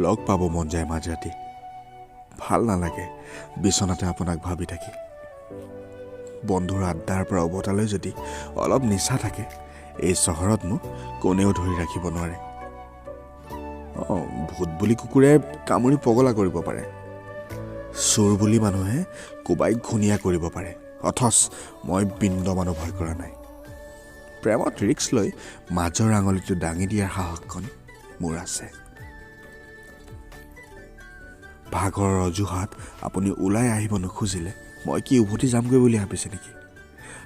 লগ পাব মন যায় মাজৰাতি। ভাল নালাগে বিচনাতে আপোনাক ভাবি থাকি। বন্ধুৰ আড্ডাৰ পৰা উভতালৈ যদি অলপ নিচা থাকে, এই চহৰত মোক কোনেও ধৰি ৰাখিব নোৱাৰে। ভূত বুলি কুকুৰে কামুৰি পগলা কৰিব পাৰে, চোৰ বুলি মানুহে কোবাই ঘূণীয়া কৰিব পাৰে, অথচ মই বিন্দুমানো ভয় কৰা নাই। প্ৰেমত ৰিক্স লৈ মাজৰ আঙুলিটো দাঙি দিয়াৰ সাহসখন মোৰ আছে। ভাগৰৰ অজুহাত আপুনি ওলাই আহিব নোখোজিলে মই কি উভতি যামগৈ বুলি ভাবিছে নেকি?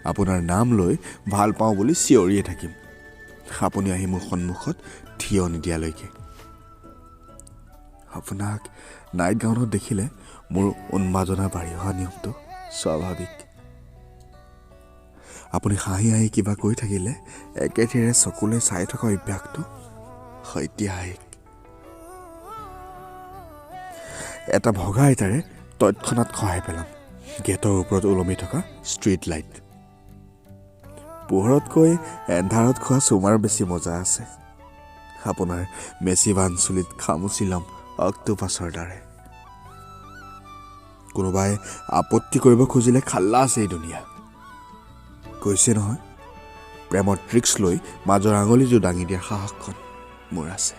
আপোনাৰ নাম লৈ ভাল পাওঁ বুলি চিঞৰিয়ে থাকিম, আপুনি আহি মোৰ সন্মুখত থিয় নিদিয়ালৈকে। আপোনাক নাইট গাউনত দেখিলে মোৰ উন্মাদনা বাঢ়ি অহা নিয়মটো স্বাভাৱিক। আপুনি হাঁহি হাঁহি কিবা কৈ থাকিলে একেথিৰে চকুলৈ চাই থকা অভ্যাসটো ঐতিহাসিক। এটা ভগা ইটাৰে তৎক্ষণাত খহাই পেলাম গেটৰ ওপৰত ওলমি থকা ষ্ট্ৰীট লাইট। পোহৰতকৈ এন্ধাৰত খোৱা চুমাৰ বেছি মজা আছে। আপোনাৰ মেচিবান চুলিত খামুচি ল'ম অক্টোপাছৰ দৰে। কোনোবাই আপত্তি কৰিব খুজিলে খাল্লা আছে এই দুনিয়া। কৈছে নহয়, প্ৰেমত ট্ৰিক্স লৈ মাজৰ আঙুলিটো দাঙি দিয়াৰ সাহসখন মোৰ আছে।